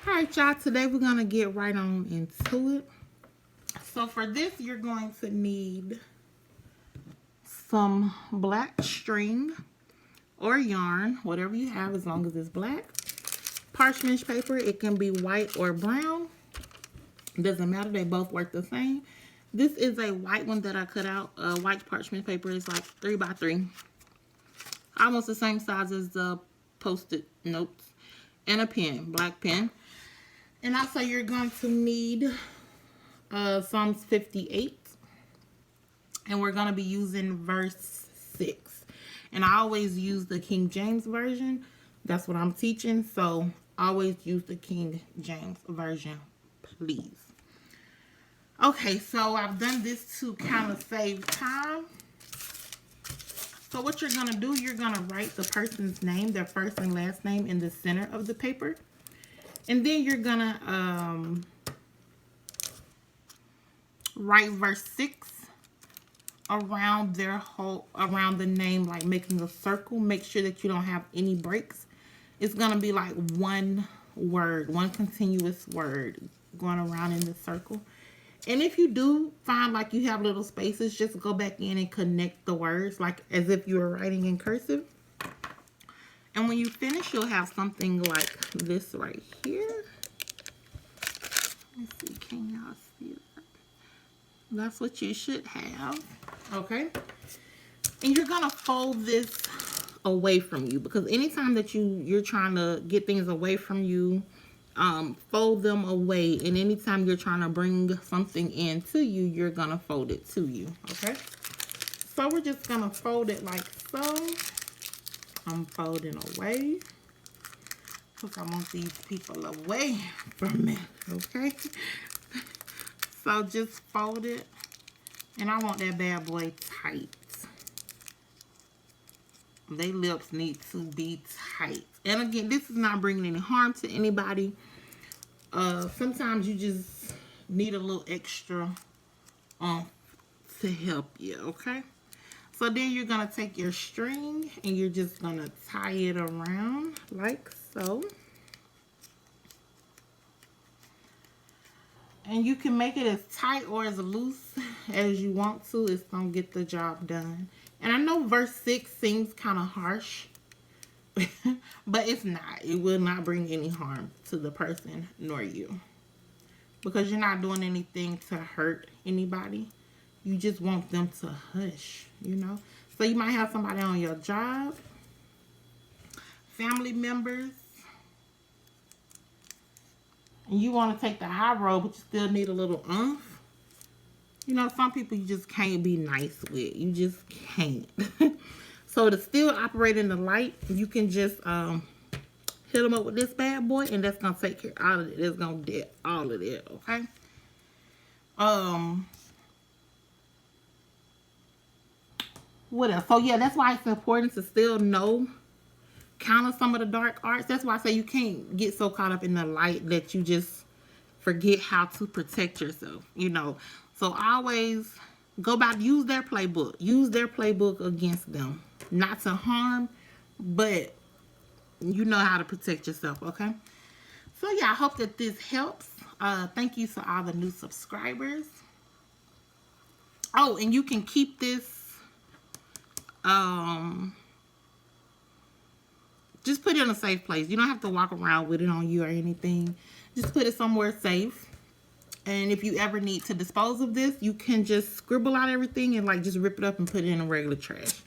Alright, y'all, today we're going to get right on into it. So for this, you're going to need some black string or yarn, whatever you have as long as it's black. Parchment paper, it can be white or brown. It doesn't matter, they both work the same. This is a white one that I cut out. White parchment paper is like 3 by 3. Almost the same size as the post-it notes. And a pen, black pen. And also you're going to need Psalms 58. And we're going to be using verse 6. And I always use the King James Version. That's what I'm teaching. So always use the King James Version, please. Okay, so I've done this to kind of save time. So what you're going to do, you're going to write the person's name, their first and last name in the center of the paper. And then you're going to write verse 6 around around the name, like making a circle. Make sure that you don't have any breaks. It's going to be like one word, one continuous word going around in the circle. And if you do find like you have little spaces, just go back in and connect the words like as if you were writing in cursive. And when you finish, you'll have something like this right here. Let's see, can y'all see that? That's what you should have. Okay. And you're going to fold this away from you, because anytime that you're trying to get things away from you, fold them away. And anytime you're trying to bring something into you, you're going to fold it to you. Okay. So we're just going to fold it like so. I'm folding away because I want these people away from me. Okay. So just fold it. And I want that bad boy tight. Their lips need to be tight. And again, this is not bringing any harm to anybody. Sometimes you just need a little extra to help you, okay? So then you're going to take your string and you're just going to tie it around like so. And you can make it as tight or as loose as you want to. It's going to get the job done. And I know verse 6 seems kind of harsh. But it's not. It will not bring any harm to the person nor you. Because you're not doing anything to hurt anybody. You just want them to hush, you know. So you might have somebody on your job. Family members. And you want to take the high road, but you still need a little oomph. You know, some people you just can't be nice with. You just can't. So to still operate in the light, you can just hit them up with this bad boy, and that's going to take care of all of it. It's going to do all of it, okay? What else? So yeah, that's why it's important to still know kind of some of the dark arts. That's why I say you can't get so caught up in the light that you just forget how to protect yourself, you know. So always go back, use their playbook. Use their playbook against them. Not to harm, but you know how to protect yourself, okay? So yeah, I hope that this helps. Thank you to all the new subscribers. Oh, and you can keep this. Just put it in a safe place. You don't have to walk around with it on you or anything. Just put it somewhere safe. And if you ever need to dispose of this, you can just scribble out everything and like just rip it up and put it in a regular trash.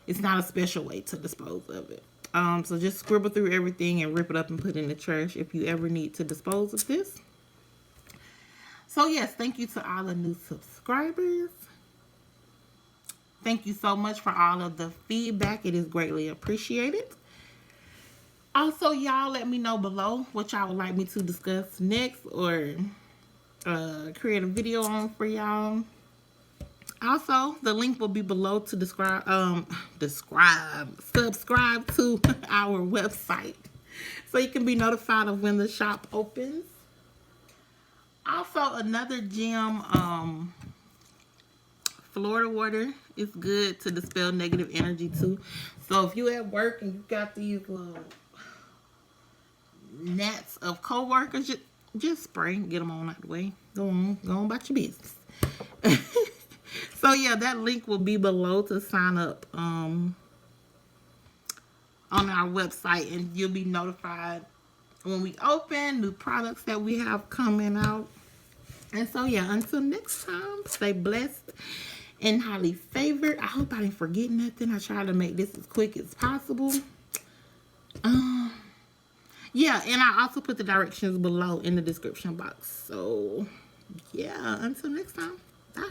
It's not a special way to dispose of it. So just scribble through everything and rip it up and put it in the trash if you ever need to dispose of this. So yes, thank you to all the new subscribers. Thank you so much for all of the feedback. It is greatly appreciated. Also, y'all let me know below what y'all would like me to discuss next or create a video on for y'all. Also, the link will be below to subscribe to our website so you can be notified of when the shop opens. Also, another gem, Florida water is good to dispel negative energy too. So if you at work and you got these gnats of co-workers, just spray, get them on out the way. Go on about your business. So yeah, that link will be below to sign up on our website, and you'll be notified when we open new products that we have coming out. And so yeah, until next time, stay blessed and highly favored. I hope I didn't forget nothing. I tried to make this as quick as possible. Yeah, and I also put the directions below in the description box. So yeah, until next time, bye.